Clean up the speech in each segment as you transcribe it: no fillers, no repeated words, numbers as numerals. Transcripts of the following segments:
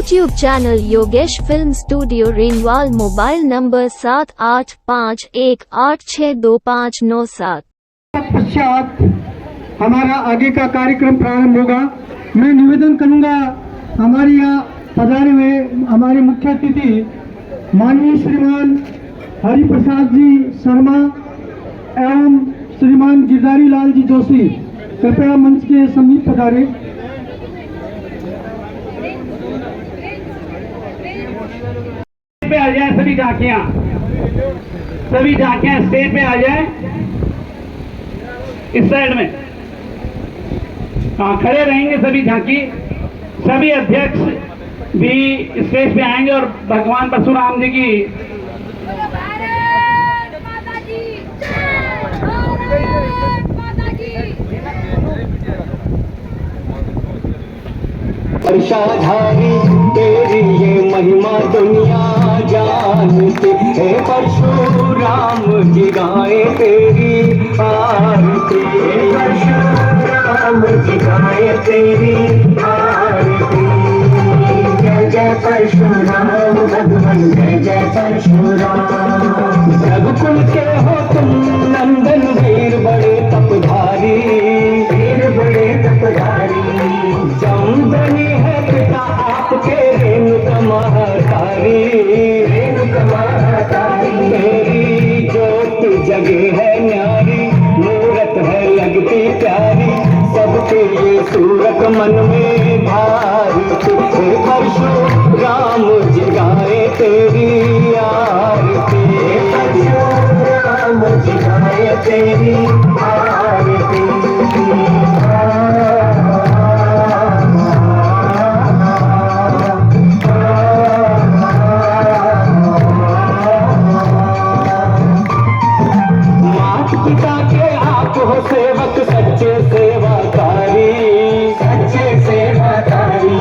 YouTube channel Yogesh Film Studio Ringwal, mobile number 7851862597। पश्चात हमारा आगे का कार्यक्रम प्रारंभ होगा। मैं निवेदन करूंगा हमारे यहाँ पधारे हुए हमारे मुख्य अतिथि माननीय श्रीमान हरिप्रसाद जी शर्मा एवं श्रीमान गिरधारी लाल जी जोशी, कृपया मंच के समीप पधारे। पे आ जाए सभी झांकियां स्टेज पे आ जाए। इस साइड में खड़े रहेंगे सभी झांकी। सभी अध्यक्ष भी स्टेज पे आएंगे और भगवान परशुराम जी की वर्षाधारी तेरी ये महिमा दुनिया जानती है। परशुराम जी गाए तेरी आरती, परशुराम जी गाए तेरी आरती। जय जय परशुराम भगवान, जय जय परशुराम। रघुकुल के हो तुम नंदन, वीर बड़े तपधारी, वीर बड़े तपधारी। जमदनी है पिता आपके, रेणुका महातारी, रेणुका महातारी। तेरी ज्योत जगे है न्यारी, मूरत है लगती प्यारी। सबके ये सूरत मन में भारी, परशुराम जी गाए तेरी आरती, परशुराम जी गाए तेरी आरती। पिता के आप हो सेवक, सच्चे सेवाकारी, सच्चे सेवाकारी।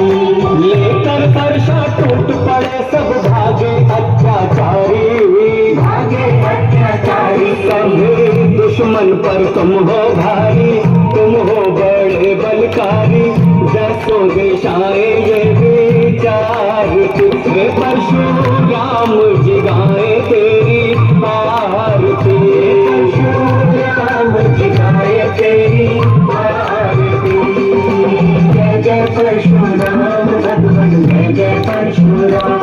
लेकर वर्षा टूट पड़े सब भागे अत्याचारी, भागे अत्याचारी। सभी दुश्मन पर तुम हो भारी, तुम हो बड़े बलकारी। जैसो दिशाए ये विचार, परशुराम जी गाए तेरी आरती, परशुराम जी गाए तेरी आरती। जय जय परशुराम भगवान, जय जय परशुराम।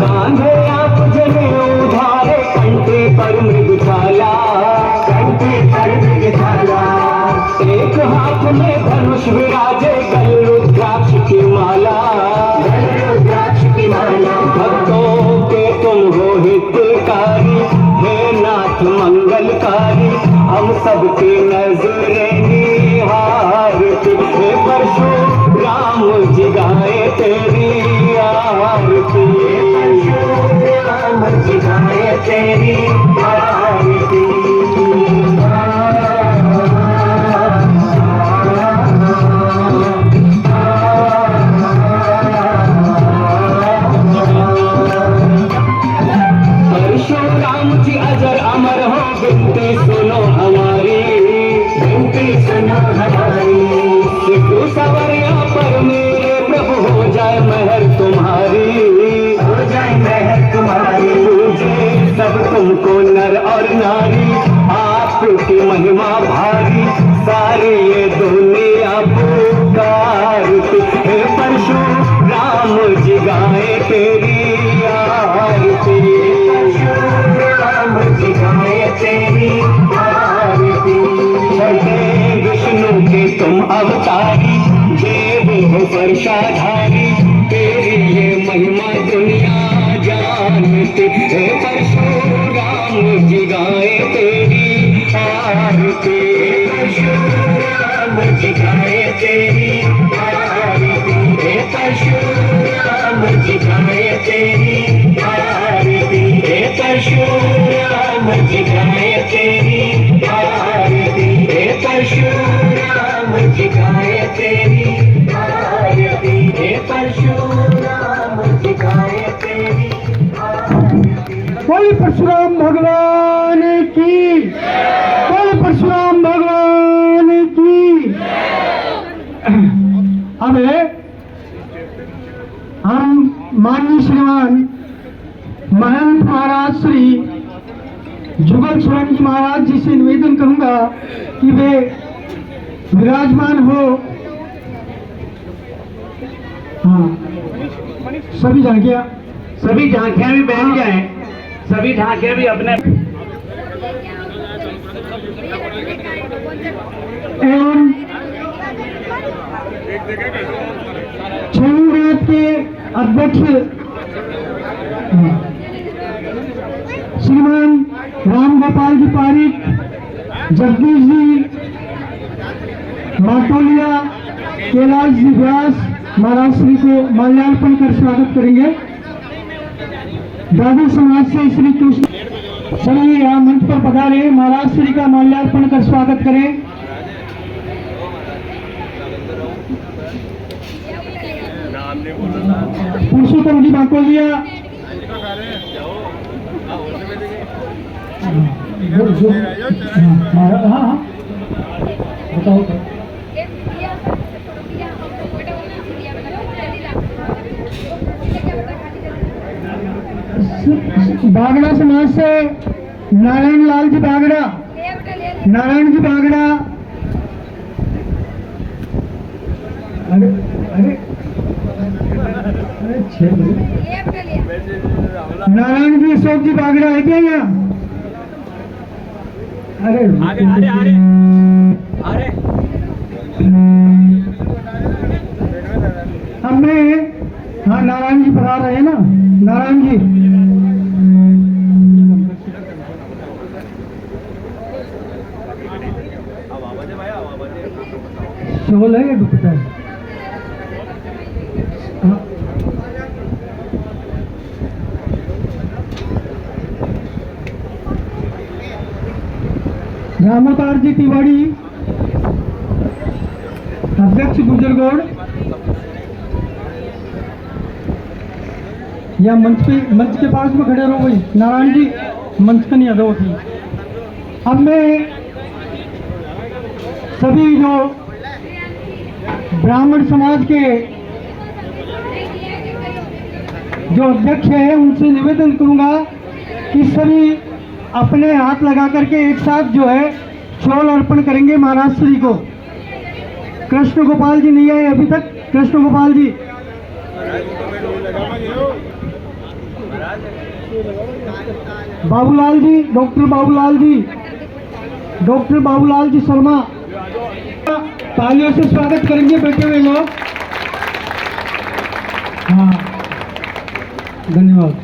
कांधे आप जने उधारे, कंठे पर मृगशाला, कंठे पर मृगशाला। एक हाथ में धनुष विराजे, गले रुद्राक्ष की माला, गले रुद्राक्ष की माला। भक्तों के तुम हो हितकारी, हे नाथ मंगलकारी। हम सबकी नजरें निहारती, हे परशुराम जी गाए तेरी आरती, परशुराम जी गाए तेरी आरती। परशुराम जी अजर अमर हो, बिनती सुनो हमारी, बिनती सुनो हमारी। सिद्धू सवरिया पर मेरे प्रभु हो जाए महर तुम्हारी, हो जाए महर तुम्हारी। पूजे सब तुमको नर और नारी, आपकी महिमा भारी। सारी ये दुनिया पुकारती, हे परशुराम जी गाए तेरी आरती, परशुराम जी गाए तेरी आरती। छठे विष्णु के तुम अवतारी, देव हो वर्षाधारी। तेरी ये महिमा दुनिया जानती, हे परशुराम जी गाए तेरी आरती, परशुराम जी गाए तेरी आरती। हे परशुराम जी गाए तेरी आरती, हे परशुराम जी गाए तेरी आरती, हे परशुराम जी गाए तेरी आरती, हे परशुराम जी गाए तेरी आरती। बोल परशुराम भगवान की, बोल परशुराम भगवान की। हमें माननीय श्रीमान महंत महाराज श्री जुगल सोरेन जी महाराज जी से निवेदन करूंगा कि वे विराजमान हो। हाँ, सभी झांकियां भी बैठ जाएं, सभी झांकियां भी अपने एवं छठी के अध्यक्ष श्रीमान राम गोपाल जी पारिक, जगदीश जी माटोलिया, कैलाश जी व्यास महाराज श्री को माल्यार्पण कर स्वागत करेंगे। दादू समाज से श्री कृष्ण सभी यहाँ मंच पर पधारे, महाराज श्री का माल्यार्पण कर स्वागत करें। पुरुषोत्तम जी माटोलिया, हाँ बताओ। बागड़ा समाज से नारायण लाल जी बागड़ा, नारायण जी बागड़ा, अरे अरे नारायण जी अशोक जी बागड़ा है क्या यहाँ? अरे हमें, हाँ नारायण जी पढ़ा रहे हैं ना, नारायण जी शोल है या दुपट्टा है? रामोतार जी तिवाड़ी, अध्यक्ष गुजरगौड़, या मंच के पास में खड़े रहो भाई। नारायण जी मंच का नहीं अदा थी। अब मैं सभी जो ब्राह्मण समाज के जो अध्यक्ष हैं उनसे निवेदन करूंगा कि सभी अपने हाथ लगा करके एक साथ जो है शॉल अर्पण करेंगे महाराज श्री को। कृष्ण गोपाल जी नहीं आए अभी तक, कृष्ण गोपाल जी, बाबूलाल जी, डॉक्टर बाबूलाल जी शर्मा, तालियों से स्वागत करेंगे बैठे हुए लोग। हाँ धन्यवाद।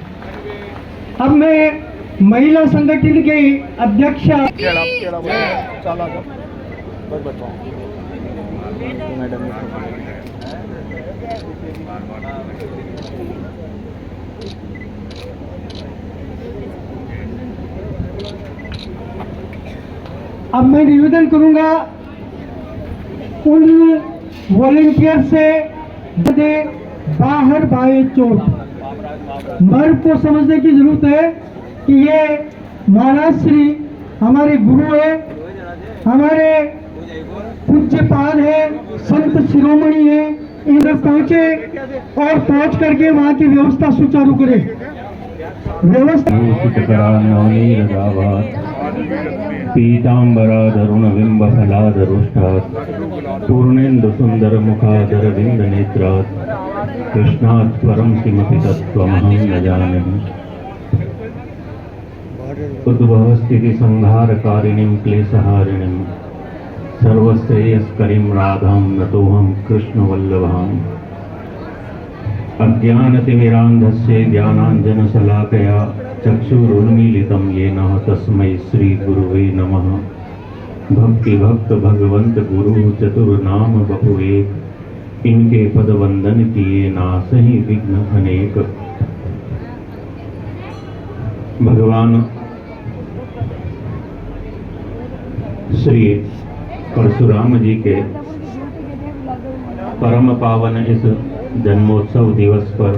अब मैं महिला संगठन के अध्यक्ष अब मैं निवेदन करूंगा उन वॉलंटियर से बाहर बाएं चोट, मर्म को समझने की जरूरत है कि ये महाराज श्री हमारे गुरु है, हमारे पूज्यपाद है, संत शिरोमणि है। इधर पहुंचे और पहुंच करके वहाँ की व्यवस्था सुचारू करे। पीताम्बराधरुणबिम्बफलाधरुष्टात् पूर्णेन्दु सुन्दर मुखाधर बिंद नेत्रात् कृष्णात् परं किमपि तत्त्वमहं न जानामि। उद्भव स्थिति संहारकारिणीं क्लेशहारिणीं सर्वश्रेयस्करीं राधां नतोऽहं कृष्णवल्लभाम्। अज्ञानतिमिरान्धस्य ज्ञानाञ्जनशलाकया चक्षुरुन्मीलितं येन तस्मै श्रीगुरुवे नमः। भक्ति भक्त भगवंत गुरु चतुर्नाम बहु एक, इनके पद वंदन किए नासहि विघ्न अनेक। भगवान श्री परशुराम जी के परम पावन इस जन्मोत्सव दिवस पर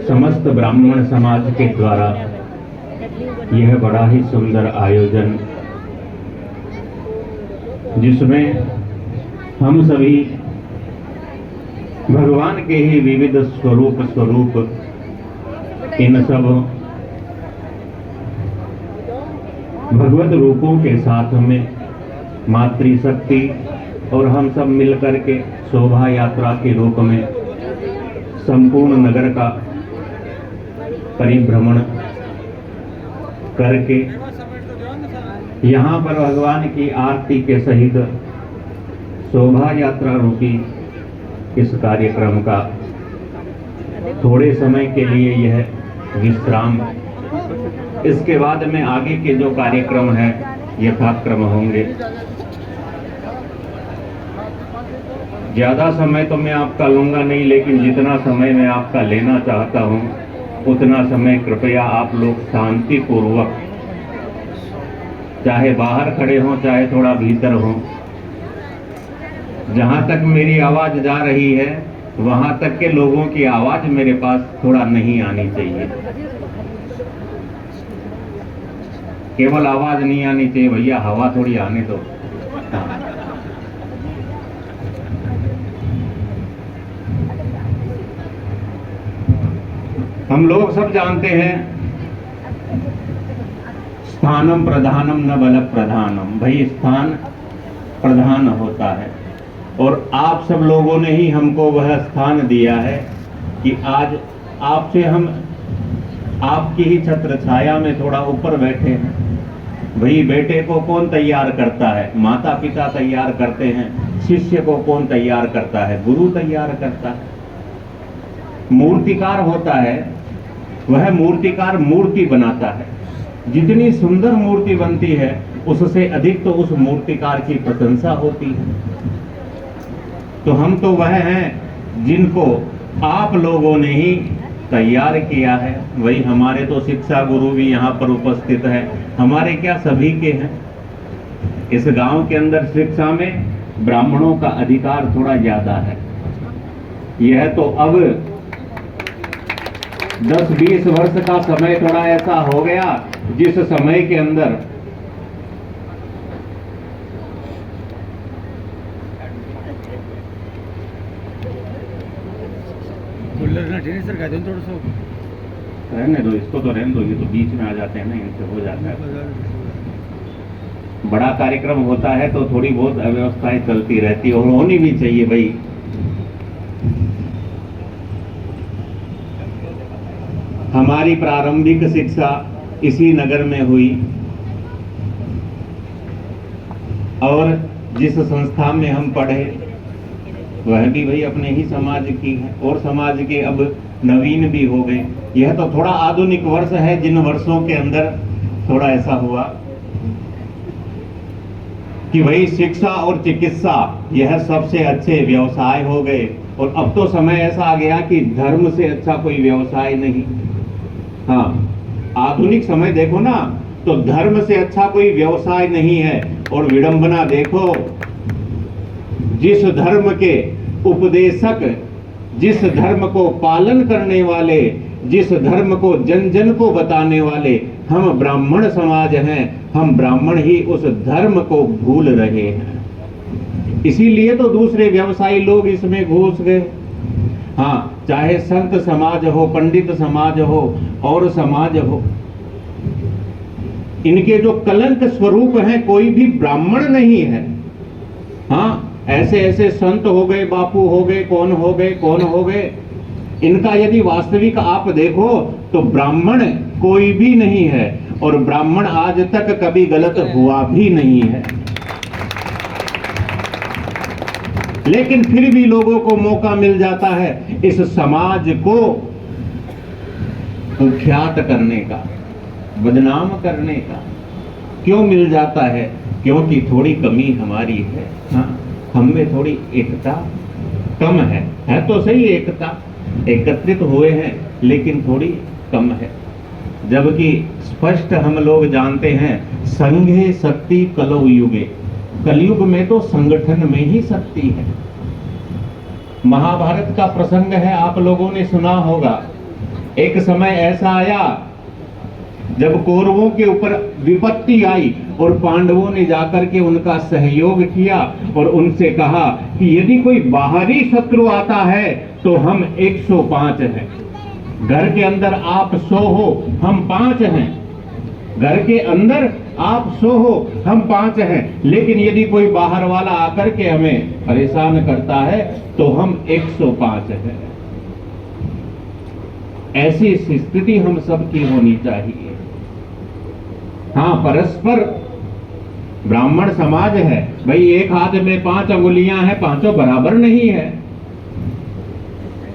समस्त ब्राह्मण समाज के द्वारा यह बड़ा ही सुंदर आयोजन, जिसमें हम सभी भगवान के ही विविध स्वरूप इन सब भगवत रूपों के साथ में मातृशक्ति और हम सब मिलकर के शोभा यात्रा के रूप में संपूर्ण नगर का परिभ्रमण करके यहाँ पर भगवान की आरती के सहित शोभा यात्रा रूपी इस कार्यक्रम का थोड़े समय के लिए यह विश्राम, इसके बाद में आगे के जो कार्यक्रम है यथाक्रम होंगे। ज्यादा समय तो मैं आपका लूंगा नहीं, लेकिन जितना समय मैं आपका लेना चाहता हूं उतना समय कृपया आप लोग शांति पूर्वक, चाहे बाहर खड़े हों चाहे थोड़ा भीतर हों, जहां तक मेरी आवाज जा रही है वहां तक के लोगों की आवाज मेरे पास थोड़ा नहीं आनी चाहिए। केवल आवाज नहीं आनी चाहिए भैया, हवा थोड़ी आने दो। हम लोग सब जानते हैं स्थानम प्रधानम न बल प्रधानम, भाई स्थान प्रधान होता है और आप सब लोगों ने ही हमको वह स्थान दिया है कि आज आपसे हम आपकी ही छत्र छाया में थोड़ा ऊपर बैठे हैं। भाई बेटे को कौन तैयार करता है? माता पिता तैयार करते हैं। शिष्य को कौन तैयार करता है? गुरु तैयार करता है। मूर्तिकार होता है, वह मूर्तिकार मूर्ति बनाता है। जितनी सुंदर मूर्ति बनती है उससे अधिक तो उस मूर्तिकार की प्रशंसा होती है। तो हम तो वह हैं जिनको आप लोगों ने ही तैयार किया है। वही हमारे तो शिक्षा गुरु भी यहाँ पर उपस्थित है। हमारे क्या सभी के हैं। इस गांव के अंदर शिक्षा में ब्राह्मणों का अधिकार थोड़ा ज्यादा है। यह तो अब 10-20 वर्ष का समय थोड़ा ऐसा हो गया जिस समय के अंदर रहने दो, इसको तो रहने दो, ये तो बीच में आ जाते हैं ना, इनसे हो जाता है। बड़ा कार्यक्रम होता है तो थोड़ी बहुत अव्यवस्थाएं चलती रहती है और होनी भी चाहिए भाई। हमारी प्रारंभिक शिक्षा इसी नगर में हुई और जिस संस्था में हम पढ़े वह भी भाई अपने ही समाज की है और समाज के अब नवीन भी हो गए। यह तो थोड़ा आधुनिक वर्ष है जिन वर्षों के अंदर थोड़ा ऐसा हुआ कि भाई शिक्षा और चिकित्सा यह सबसे अच्छे व्यवसाय हो गए। और अब तो समय ऐसा आ गया कि धर्म से अच्छा कोई व्यवसाय नहीं। हाँ, आधुनिक समय देखो ना तो धर्म से अच्छा कोई व्यवसाय नहीं है। और विडंबना देखो, जिस धर्म के उपदेशक, जिस धर्म को पालन करने वाले, जिस धर्म को जन जन को बताने वाले हम ब्राह्मण समाज हैं, हम ब्राह्मण ही उस धर्म को भूल रहे हैं। इसीलिए तो दूसरे व्यवसायी लोग इसमें घुस गए। हाँ, चाहे संत समाज हो, पंडित समाज हो और समाज हो, इनके जो कलंक स्वरूप हैं कोई भी ब्राह्मण नहीं है। हाँ, ऐसे ऐसे संत हो गए, बापू हो गए, कौन हो गए, कौन हो गए, इनका यदि वास्तविक आप देखो तो ब्राह्मण कोई भी नहीं है और ब्राह्मण आज तक कभी गलत हुआ भी नहीं है। लेकिन फिर भी लोगों को मौका मिल जाता है इस समाज को कुख्यात करने का, बदनाम करने का। क्यों मिल जाता है? क्योंकि थोड़ी कमी हमारी है। हाँ, हम में थोड़ी एकता कम है तो सही, एकता एकत्रित हुए हैं लेकिन थोड़ी कम है। जबकि स्पष्ट हम लोग जानते हैं संघे शक्ति कलौ युगे, कलयुग में तो संगठन में ही शक्ति है। महाभारत का प्रसंग है, आप लोगों ने सुना होगा। एक समय ऐसा आया जब कौरवों के ऊपर विपत्ति आई और पांडवों ने जाकर के उनका सहयोग किया और उनसे कहा कि यदि कोई बाहरी शत्रु आता है तो हम 105 हैं, घर के अंदर आप 100 हो, हम 5 हैं, घर के अंदर आप 100 हो, हम 5 हैं, लेकिन यदि कोई बाहर वाला आकर के हमें परेशान करता है तो हम 105 हैं। ऐसी स्थिति हम सबकी होनी चाहिए। हाँ, परस्पर ब्राह्मण समाज है भाई, एक हाथ में 5 अंगुलियां हैं, पांचों बराबर नहीं है,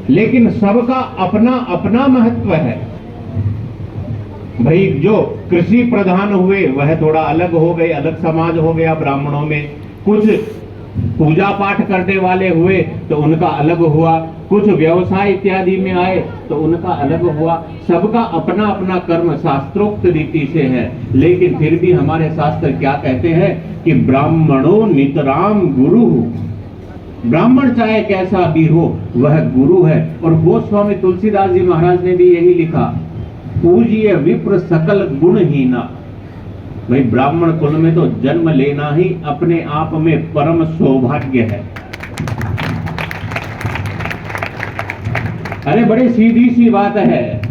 लेकिन सबका अपना अपना महत्व है। भाई जो कृषि प्रधान हुए वह थोड़ा अलग हो गए, अलग समाज हो गया ब्राह्मणों में। कुछ पूजा पाठ करने वाले हुए तो उनका अलग हुआ, कुछ व्यवसाय इत्यादि में आए तो उनका अलग हुआ। सबका अपना अपना कर्म शास्त्रोक्त रीति से है, लेकिन फिर भी हमारे शास्त्र क्या कहते हैं कि ब्राह्मणों नितराम गुरु। ब्राह्मण चाहे कैसा भी हो वह गुरु है। और गोस्वामी तुलसीदास जी महाराज ने भी यही लिखा, पूज्य विप्र सकल गुणहीना। भाई ब्राह्मण कुल में तो जन्म लेना ही अपने आप में परम सौभाग्य है। अरे बड़ी सीधी सी बात है,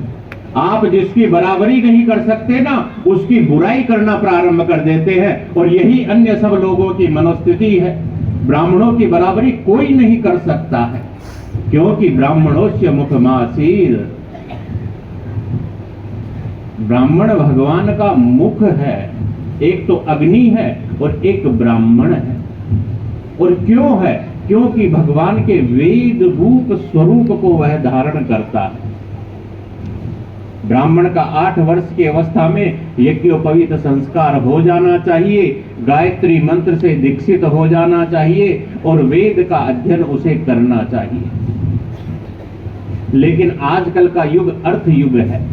आप जिसकी बराबरी नहीं कर सकते ना, उसकी बुराई करना प्रारंभ कर देते हैं, और यही अन्य सब लोगों की मनोस्थिति है। ब्राह्मणों की बराबरी कोई नहीं कर सकता है, क्योंकि ब्राह्मणोस्य मुखमासीर। ब्राह्मण भगवान का मुख है, एक तो अग्नि है और एक ब्राह्मण है। और क्यों है? क्योंकि भगवान के वेद रूप स्वरूप को वह धारण करता है। ब्राह्मण का 8 वर्ष की अवस्था में यज्ञोपवीत संस्कार हो जाना चाहिए, गायत्री मंत्र से दीक्षित हो जाना चाहिए और वेद का अध्ययन उसे करना चाहिए। लेकिन आजकल का युग अर्थ युग है।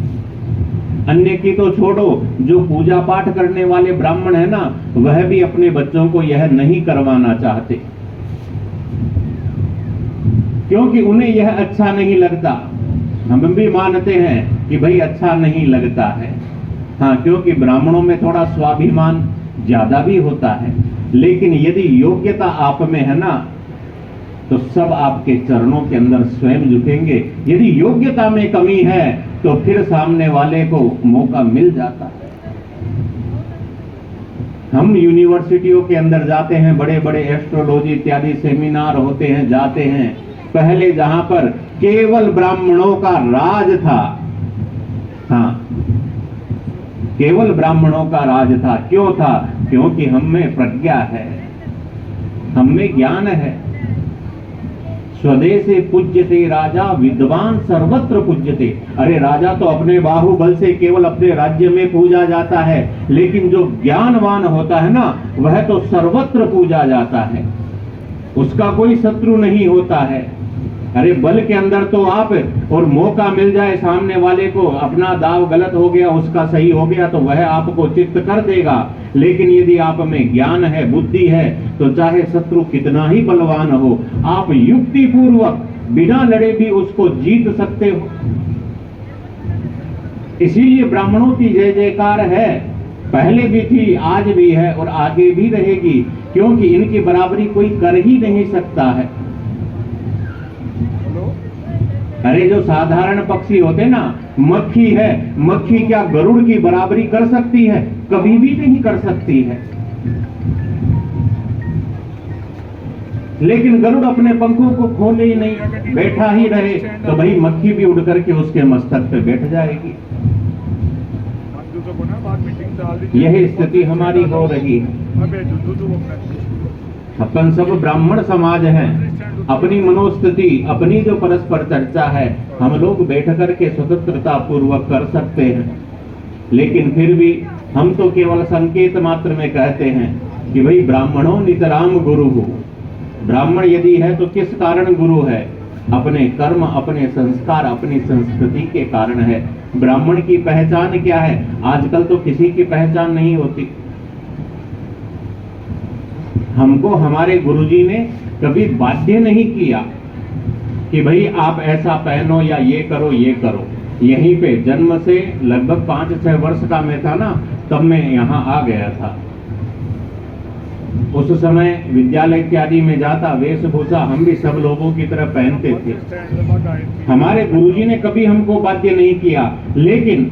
अन्य की तो छोड़ो, जो पूजा पाठ करने वाले ब्राह्मण है ना, वह भी अपने बच्चों को यह नहीं करवाना चाहते, क्योंकि उन्हें यह अच्छा नहीं लगता। हम भी मानते हैं कि भाई अच्छा नहीं लगता है, हाँ, क्योंकि ब्राह्मणों में थोड़ा स्वाभिमान ज्यादा भी होता है। लेकिन यदि योग्यता आप में है ना, तो सब आपके चरणों के अंदर स्वयं झुकेंगे। यदि योग्यता में कमी है तो फिर सामने वाले को मौका मिल जाता है। हम यूनिवर्सिटियों के अंदर जाते हैं, बड़े बड़े एस्ट्रोलॉजी इत्यादि सेमिनार होते हैं, जाते हैं। पहले जहां पर केवल ब्राह्मणों का राज था, हाँ, केवल ब्राह्मणों का राज था। क्यों था? क्योंकि हम में प्रज्ञा है, हम में ज्ञान है। स्वदेशे पूज्यते राजा विद्वान सर्वत्र पूज्यते। अरे राजा तो अपने बाहुबल से केवल अपने राज्य में पूजा जाता है, लेकिन जो ज्ञानवान होता है ना, वह तो सर्वत्र पूजा जाता है, उसका कोई शत्रु नहीं होता है। अरे बल के अंदर तो आप, और मौका मिल जाए सामने वाले को, अपना दाव गलत हो गया, उसका सही हो गया, तो वह आपको चित्त कर देगा। लेकिन यदि आप में ज्ञान है, बुद्धि है, तो चाहे शत्रु कितना ही बलवान हो, आप युक्ति पूर्वक बिना लड़े भी उसको जीत सकते हो। इसीलिए ब्राह्मणों की जय जयकार है, पहले भी थी, आज भी है और आगे भी रहेगी, क्योंकि इनकी बराबरी कोई कर ही नहीं सकता है। अरे जो साधारण पक्षी होते ना, मक्खी है, मक्खी क्या गरुड़ की बराबरी कर सकती है? कभी भी नहीं कर सकती है। लेकिन गरुड़ अपने पंखों को खोले ही नहीं, बैठा ही रहे, तो भाई मक्खी भी उड़ करके उसके मस्तक पे बैठ जाएगी। यही स्थिति हमारी हो रही है। अपन सब ब्राह्मण समाज हैं, अपनी मनोस्थिति, अपनी जो परस्पर चर्चा है, हम लोग बैठ करके स्वतंत्रता पूर्वक कर सकते हैं। लेकिन फिर भी हम तो केवल संकेत मात्र में कहते हैं कि भाई ब्राह्मणों नितराम गुरु हो। ब्राह्मण यदि है तो किस कारण गुरु है? अपने कर्म, अपने संस्कार, अपनी संस्कृति के कारण है। ब्राह्मण की पहचान क्या है? आजकल तो किसी की पहचान नहीं होती। हमको हमारे गुरुजी ने कभी बाध्य नहीं किया कि भाई आप ऐसा पहनो या ये करो ये करो। यहीं पे जन्म से लगभग 5-6 वर्ष का मैं था ना, तब मैं यहाँ आ गया था। उस समय विद्यालय इत्यादि में जाता, वेशभूषा हम भी सब लोगों की तरह पहनते थे। हमारे गुरुजी ने कभी हमको बाध्य नहीं किया, लेकिन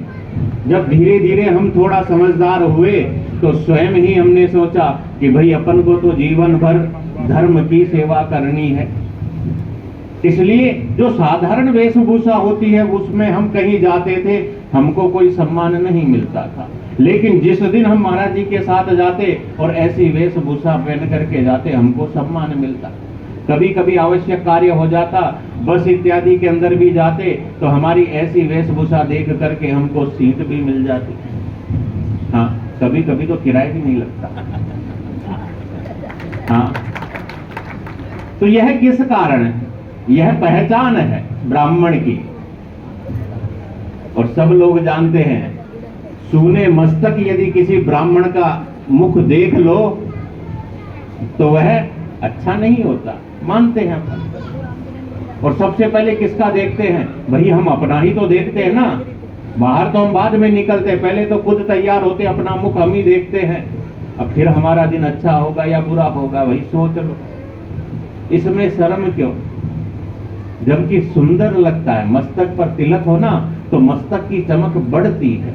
जब धीरे धीरे हम थोड़ा समझदार हुए तो स्वयं ही हमने सोचा कि भाई अपन को तो जीवन भर धर्म की सेवा करनी है, इसलिए जो साधारण वेशभूषा होती है उसमें हम कहीं जाते थे, हमको कोई सम्मान नहीं मिलता था। लेकिन जिस दिन हम महाराज जी के साथ जाते और ऐसी वेशभूषा पहन करके जाते, हमको सम्मान मिलता। कभी कभी आवश्यक कार्य हो जाता, बस इत्यादि के अंदर भी जाते तो हमारी ऐसी वेशभूषा देख करके हमको सीट भी मिल जाती। हाँ, कभी कभी तो किराया भी नहीं लगता। हाँ, तो यह किस कारण है? यह पहचान है ब्राह्मण की। और सब लोग जानते हैं, सूने मस्तक यदि किसी ब्राह्मण का मुख देख लो तो वह अच्छा नहीं होता, मानते हैं अपन। और सबसे पहले किसका देखते हैं? भाई हम अपना ही तो देखते हैं ना, बाहर तो हम बाद में निकलते हैं, पहले तो खुद तैयार होते, अपना मुख हम ही देखते हैं। अब फिर हमारा दिन अच्छा होगा या बुरा होगा, वही सोच लो। इसमें शर्म क्यों? जबकि सुंदर लगता है, मस्तक पर तिलक हो ना तो मस्तक की चमक बढ़ती है।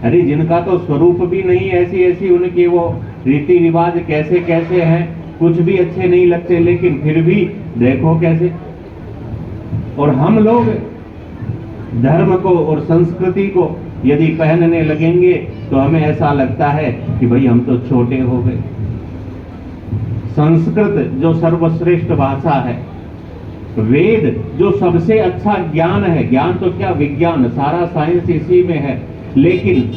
अरे जिनका तो स्वरूप भी नहीं, ऐसी ऐसी उनके वो रीति रिवाज कैसे कैसे हैं, कुछ भी अच्छे नहीं लगते, लेकिन फिर भी देखो कैसे। और हम लोग धर्म को और संस्कृति को यदि पहनने लगेंगे तो हमें ऐसा लगता है कि भाई हम तो छोटे हो गए। संस्कृत जो सर्वश्रेष्ठ भाषा है, वेद जो सबसे अच्छा ज्ञान है, ज्ञान तो क्या विज्ञान, सारा साइंस इसी में है, लेकिन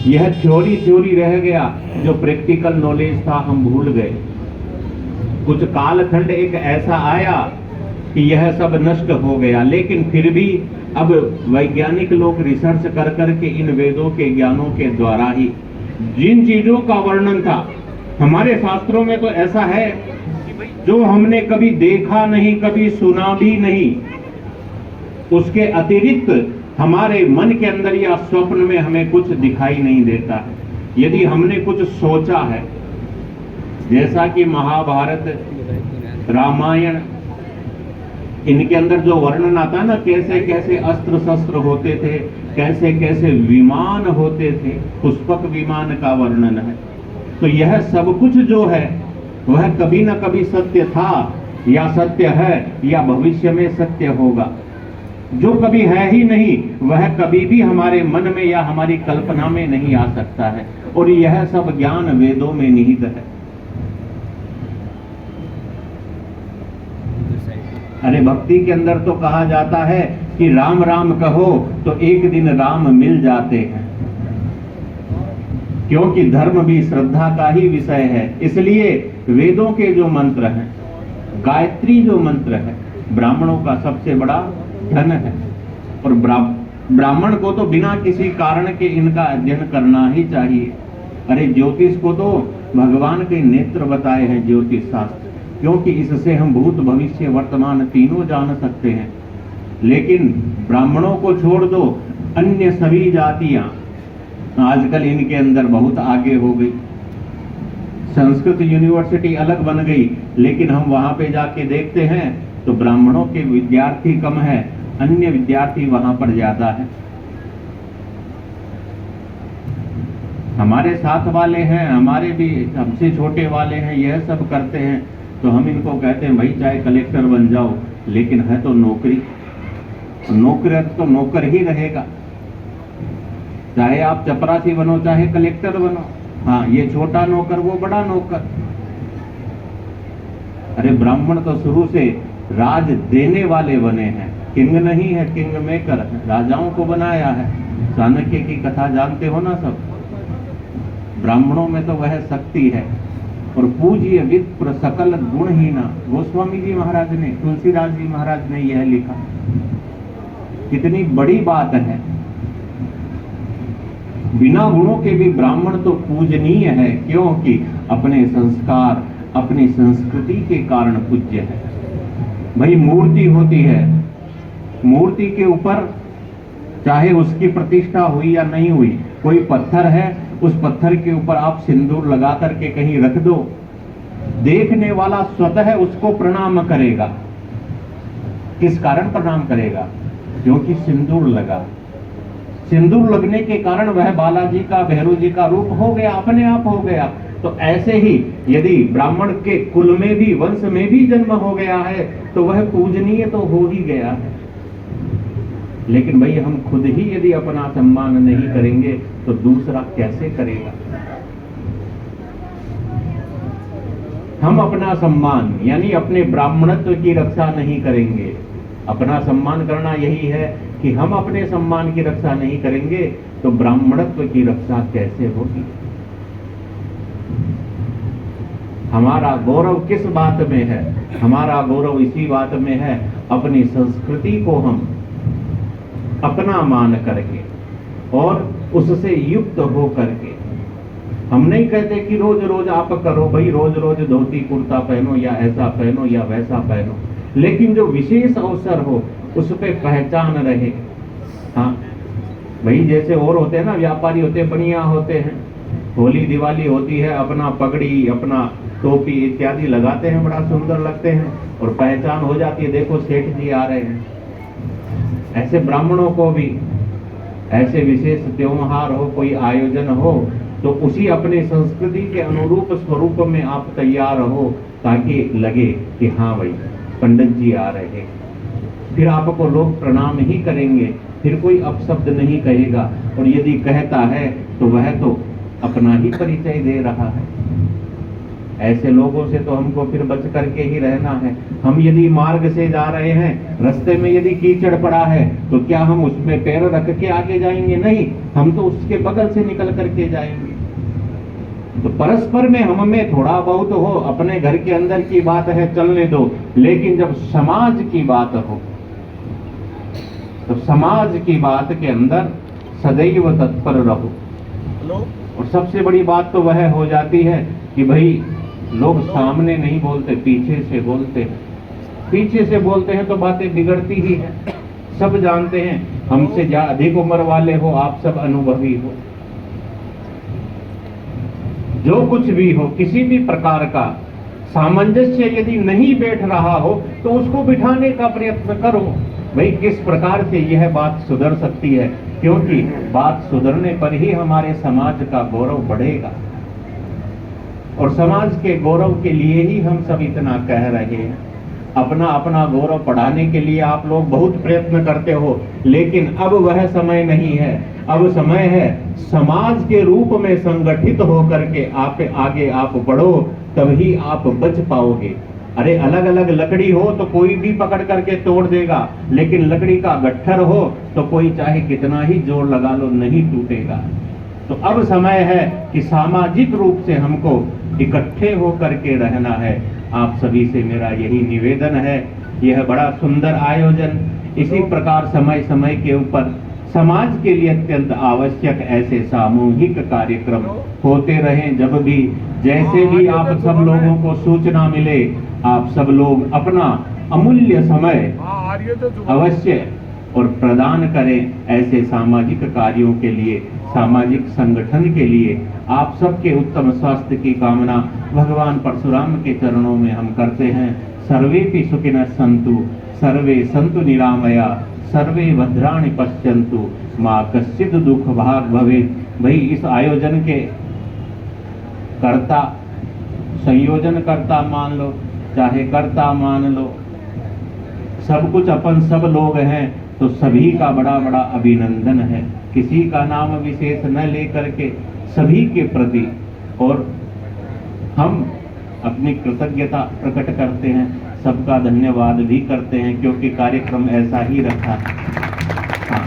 यह थ्योरी रह गया, जो प्रैक्टिकल नॉलेज था हम भूल गए। कुछ कालखंड एक ऐसा आया कि यह सब नष्ट हो गया, लेकिन फिर भी अब वैज्ञानिक लोग रिसर्च कर करके इन वेदों के ज्ञानों के द्वारा ही जिन चीजों का वर्णन था हमारे शास्त्रों में, तो ऐसा है जो हमने कभी देखा नहीं, कभी सुना भी नहीं, उसके अतिरिक्त हमारे मन के अंदर या स्वप्न में हमें कुछ दिखाई नहीं देता है। यदि हमने कुछ सोचा है, जैसा कि महाभारत, रामायण, इनके अंदर जो वर्णन आता है ना, कैसे कैसे अस्त्र शस्त्र होते थे, कैसे कैसे विमान होते थे, पुष्पक विमान का वर्णन है। तो यह सब कुछ जो है वह कभी ना कभी सत्य था, या सत्य है, या भविष्य में सत्य होगा। जो कभी है ही नहीं वह कभी भी हमारे मन में या हमारी कल्पना में नहीं आ सकता है। और यह सब ज्ञान वेदों में निहित है। अरे भक्ति के अंदर तो कहा जाता है कि राम राम कहो तो एक दिन राम मिल जाते हैं, क्योंकि धर्म भी श्रद्धा का ही विषय है। इसलिए वेदों के जो मंत्र हैं, गायत्री जो मंत्र है, ब्राह्मणों का सबसे बड़ा धन है। और ब्राह्मण को तो बिना किसी कारण के इनका अध्ययन करना ही चाहिए। अरे ज्योतिष को तो भगवान के नेत्र बताए हैं ज्योतिष शास्त्र, क्योंकि इससे हम भूत भविष्य वर्तमान तीनों जान सकते हैं। लेकिन ब्राह्मणों को छोड़ दो, अन्य सभी जातियां आजकल इनके अंदर बहुत आगे हो गई। संस्कृत यूनिवर्सिटी अलग बन गई, लेकिन हम वहां पे जाके देखते हैं तो ब्राह्मणों के विद्यार्थी कम है, अन्य विद्यार्थी वहां पर ज्यादा है। हमारे साथ वाले हैं, हमारे भी हमसे छोटे वाले हैं, यह सब करते हैं, तो हम इनको कहते हैं भाई चाहे कलेक्टर बन जाओ, लेकिन है तो नौकरी, नौकर तो नौकर ही रहेगा। चाहे आप चपरासी बनो, चाहे कलेक्टर बनो, हाँ ये छोटा नौकर वो बड़ा नौकर। अरे ब्राह्मण तो शुरू से राज देने वाले बने हैं, किंग नहीं है, किंग मेकर, राजाओं को बनाया है। चाणक्य की कथा जानते हो ना सब। ब्राह्मणों में तो वह शक्ति है। और पूज्य विप्र सकल गुणहीना, गोस्वामी जी महाराज ने, तुलसीदास जी महाराज ने यह लिखा। कितनी बड़ी बात है। बिना गुणों के भी ब्राह्मण तो पूजनीय है, क्योंकि अपने संस्कार, अपनी संस्कृति के कारण पूज्य है। भाई मूर्ति होती है, मूर्ति के ऊपर चाहे उसकी प्रतिष्ठा हुई या नहीं हुई, कोई पत्थर है, उस पत्थर के ऊपर आप सिंदूर लगा करके कहीं रख दो, देखने वाला स्वतः उसको प्रणाम करेगा। किस कारण प्रणाम करेगा? क्योंकि सिंदूर लगा। सिंदूर लगने के कारण वह बालाजी का, भैरव जी का रूप हो गया, अपने आप हो गया। तो ऐसे ही यदि ब्राह्मण के कुल में भी, वंश में भी जन्म हो गया है तो वह पूजनीय तो हो ही गया है। लेकिन भाई हम खुद ही यदि अपना सम्मान नहीं करेंगे तो दूसरा कैसे करेगा? हम अपना सम्मान यानी अपने ब्राह्मणत्व की रक्षा नहीं करेंगे। अपना सम्मान करना यही है कि हम अपने सम्मान की रक्षा नहीं करेंगे तो ब्राह्मणत्व की रक्षा कैसे होगी? हमारा गौरव किस बात में है? हमारा गौरव इसी बात में है, अपनी संस्कृति को हम अपना मान करके और उससे युक्त हो करके। हम नहीं कहते कि रोज रोज आप करो भाई, रोज रोज धोती कुर्ता पहनो या ऐसा पहनो या वैसा पहनो, लेकिन जो विशेष अवसर हो उस पे पहचान रहे। हाँ भाई, जैसे और होते हैं ना, व्यापारी होते हैं, बनिया होते हैं, होली दिवाली होती है, अपना पगड़ी, अपना टोपी इत्यादि लगाते हैं, बड़ा सुंदर लगते हैं और पहचान हो जाती है, देखो सेठ जी आ रहे हैं। ऐसे ब्राह्मणों को भी ऐसे विशेष त्योहार हो, कोई आयोजन हो, तो उसी अपनी संस्कृति के अनुरूप स्वरूप में आप तैयार हो, ताकि लगे कि हाँ भाई पंडित जी आ रहे हैं। फिर आपको लोग प्रणाम ही करेंगे, फिर कोई अपशब्द नहीं कहेगा, और यदि कहता है तो वह तो अपना ही परिचय दे रहा है। ऐसे लोगों से तो हमको फिर बच करके ही रहना है। हम यदि मार्ग से जा रहे हैं, रास्ते में यदि कीचड़ पड़ा है तो क्या हम उसमें पैर रख के आगे जाएंगे? नहीं, हम तो उसके बगल से निकल करके जाएंगे। तो परस्पर में हम में थोड़ा बहुत हो, अपने घर के अंदर की बात है चलने दो, लेकिन जब समाज की बात हो तो समाज की बात के अंदर सदैव तत्पर रहो। और सबसे बड़ी बात तो वह हो जाती है कि भाई लोग सामने नहीं बोलते, पीछे से बोलते हैं। पीछे से बोलते हैं तो बातें बिगड़ती ही है। सब जानते हैं, हमसे अधिक उम्र वाले हो, आप सब अनुभवी हो, जो कुछ भी हो, किसी भी प्रकार का सामंजस्य यदि नहीं बैठ रहा हो तो उसको बिठाने का प्रयत्न करो। भाई किस प्रकार से यह बात सुधर सकती है, क्योंकि बात सुधरने पर ही हमारे समाज का गौरव बढ़ेगा। और समाज के गौरव के लिए ही हम सब इतना कह रहे हैं। अपना अपना गौरव बढ़ाने के लिए आप लोग बहुत प्रयत्न करते हो, लेकिन अब वह समय नहीं है। अब समय है समाज के रूप में संगठित होकर के आप आगे आप बढ़ो, तभी आप बच पाओगे। अरे अलग अलग लकड़ी हो तो कोई भी पकड़ करके तोड़ देगा, लेकिन लकड़ी का गट्ठर हो तो कोई चाहे कितना ही जोर लगा लो नहीं टूटेगा। तो अब समय है कि सामाजिक रूप से हमको इकट्ठे होकर के रहना है। आप सभी से मेरा यही निवेदन है। यह बड़ा सुंदर आयोजन, इसी प्रकार समय समय के ऊपर समाज के लिए अत्यंत आवश्यक ऐसे सामूहिक कार्यक्रम होते रहें। जब भी जैसे भी आप सब लोगों को सूचना मिले, आप सब लोग अपना अमूल्य समय अवश्य और प्रदान करें ऐसे सामाजिक कार्यों के लिए, सामाजिक संगठन के लिए। आप सबके उत्तम स्वास्थ्य की कामना भगवान परशुराम के चरणों में हम करते हैं। सर्वेपि सुखिनः सन्तु, सर्वे सन्तु निरामया, सर्वे भद्राणि पश्यन्तु, मां कश्चित् दुख भाग भवेत्। भाई इस आयोजन के कर्ता, संयोजन कर्ता मान लो, चाहे कर्ता मान लो, सब कुछ अपन सब लोग हैं, तो सभी का बड़ा बड़ा अभिनंदन है। किसी का नाम विशेष न लेकर के सभी के प्रति और हम अपनी कृतज्ञता प्रकट करते हैं, सबका धन्यवाद भी करते हैं, क्योंकि कार्यक्रम ऐसा ही रखा है। हाँ।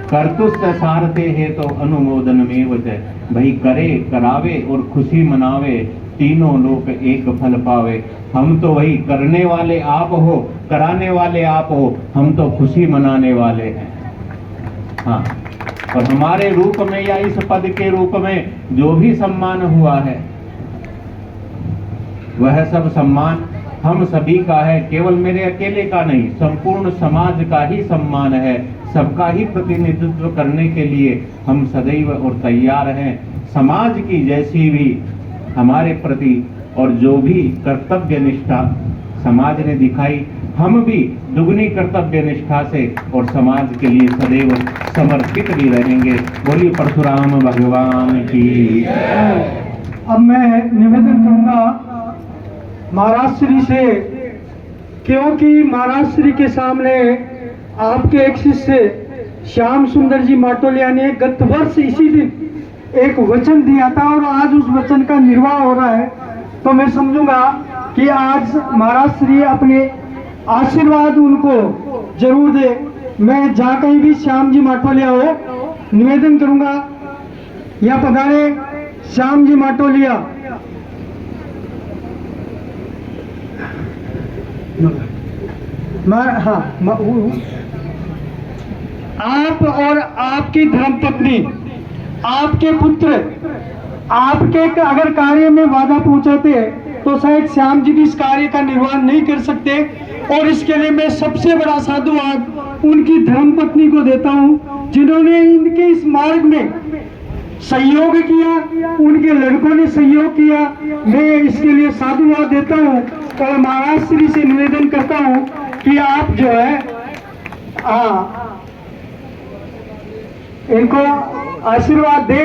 कर्तुस्य सारथे है तो अनुमोदन में वजह, भाई करे करावे और खुशी मनावे, तीनों लोग एक फल पावे। हम तो वही करने वाले आप हो, कराने वाले आप हो, हम तो खुशी मनाने वाले हैं। हाँ, और हमारे रूप में या इस पद के रूप में जो भी सम्मान हुआ है, वह सब सम्मान हम सभी का है, केवल मेरे अकेले का नहीं, संपूर्ण समाज का ही सम्मान है। सबका ही प्रतिनिधित्व करने के लिए हम सदैव और तैयार हैं। समाज की जैसी भी हमारे प्रति और जो भी कर्तव्य निष्ठा समाज ने दिखाई, हम भी दुगनी कर्तव्य निष्ठा से और समाज के लिए सदैव समर्पित भी रहेंगे। बोलिए परशुराम भगवान की। अब मैं निवेदन करूंगा महाराज श्री से, क्योंकि महाराज श्री के सामने आपके एक शिष्य श्याम सुंदर जी माटोलिया ने गत वर्ष इसी दिन एक वचन दिया था और आज उस वचन का निर्वाह हो रहा है, तो मैं समझूंगा कि आज महाराज श्री अपने आशीर्वाद उनको जरूर दे। मैं जहाँ कहीं भी श्याम जी माटोलिया हो, निवेदन करूंगा या पधारे श्याम जी माटोलिया। आप और आपकी धर्मपत्नी, आपके पुत्र आपके अगर कार्य में बाधा पहुंचाते तो शायद श्याम जी भी इस कार्य का निर्वहन नहीं कर सकते, और इसके लिए मैं सबसे बड़ा साधुवाद उनकी धर्मपत्नी को देता हूं, जिन्होंने इनके इस मार्ग में सहयोग किया, उनके लड़कों ने सहयोग किया। मैं इसके लिए साधुवाद देता हूं और महाराज श्री से निवेदन करता हूं कि आप जो है इनको आशीर्वाद दे,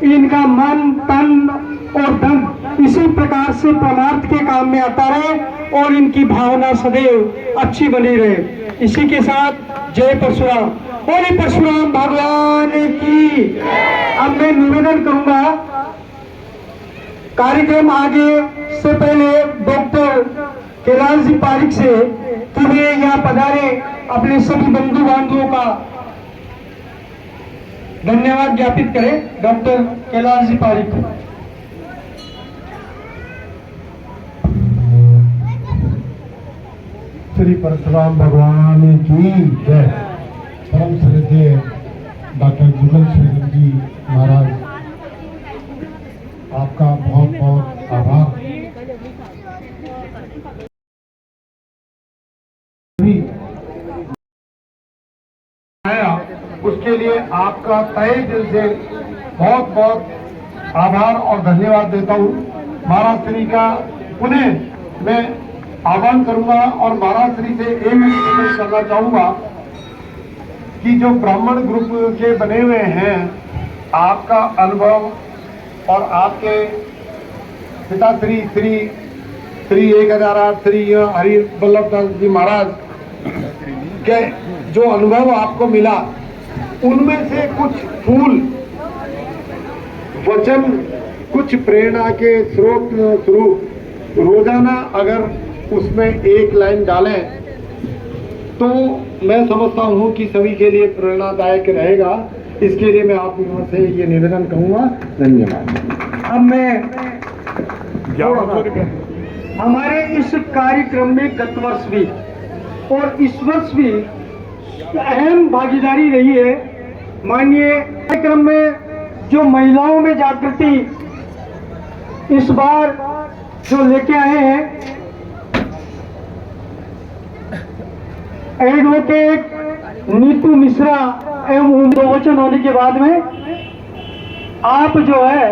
इनका मन तन और धन इसी प्रकार से परमार्थ के काम में आता रहे और इनकी भावना सदैव अच्छी बनी रहे। इसी के साथ जय परशुराम, बोले परशुराम भगवान की। अब मैं निवेदन करूंगा, कार्यक्रम आगे से पहले डॉक्टर कैलाश जी पारिक से कि वे यहाँ पधारे, अपने सभी बंधु बांधवों का धन्यवाद ज्ञापित करें। डॉक्टर कैलाश जी पारिक। श्री परशुराम भगवान की जय। परम श्रद्धेय डॉक्टर जुगल शरण जी महाराज, आपका बहुत बहुत आभार। उसके लिए आपका तहे दिल से बहुत बहुत आभार और धन्यवाद देता हूँ। महाराज श्री का पुनः मैं आह्वान करूंगा और महाराज श्री से एक रिक्वेस्ट करना चाहूंगा कि जो ब्राह्मण ग्रुप के बने हुए हैं, आपका अनुभव और आपके पिता श्री श्री श्री 1008 श्री हरि वल्लभ दास जी महाराज के जो अनुभव आपको मिला, उनमें से कुछ फूल वचन, कुछ प्रेरणा के स्रोत स्वरूप रोजाना अगर उसमें एक लाइन डालें तो मैं समझता हूं कि सभी के लिए प्रेरणादायक रहेगा। इसके लिए मैं आप लोगों से ये निवेदन करूंगा। धन्यवाद। अब मैं हमारे इस कार्यक्रम में गत वर्ष भी और इस वर्ष भी अहम भागीदारी रही है। माननीय कार्यक्रम में जो महिलाओं में जागृति इस बार जो लेके आए हैं, एडवोकेट नीतू मिश्रा एवं प्रवचन होने के बाद में आप जो है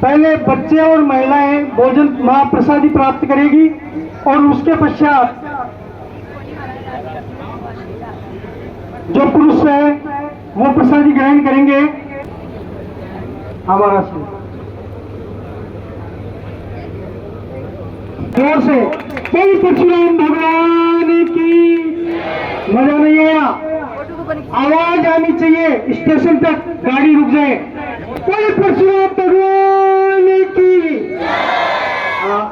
पहले बच्चे और महिलाएं भोजन महाप्रसादी प्राप्त करेगी और उसके पश्चात जो पुरुष है वो प्रसादी ग्रहण करेंगे। हमारा जोर से कोई परशुराम भगवान की। मजा नहीं आया, आवाज आनी चाहिए, स्टेशन तक गाड़ी रुक जाए। कोई परशुराम भगवान की।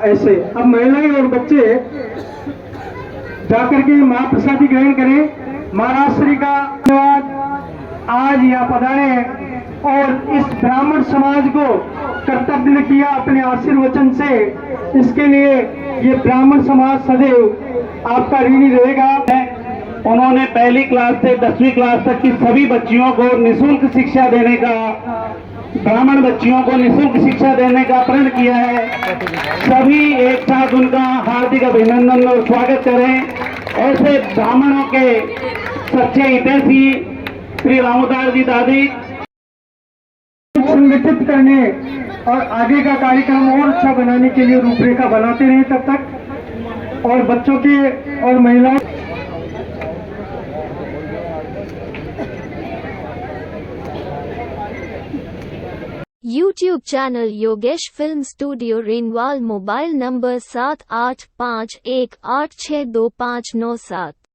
ऐसे अब महिलाएं और बच्चे जाकर के महाप्रसादी ग्रहण करें। महाराज श्री का धन्यवाद। आज यहाँ पधारे और इस ब्राह्मण समाज को कर्तव्य किया अपने आशीर्वचन से, इसके लिए ये ब्राह्मण समाज सदैव आपका ऋणी रहेगा। उन्होंने पहली क्लास से 10वीं क्लास तक की सभी बच्चियों को निःशुल्क शिक्षा देने का, ब्राह्मण बच्चियों को निःशुल्क शिक्षा देने का प्रण किया है। सभी एक साथ उनका हार्दिक अभिनंदन और स्वागत करें। ऐसे ब्राह्मणों के सच्चे हितैषी श्री रामोदास जी दादी संगठित करने और आगे का कार्यक्रम और अच्छा बनाने के लिए रूपरेखा बनाते रहे तब तक, और बच्चों के और महिलाओं YouTube channel Yogesh film studio renewal, mobile number 7851862597।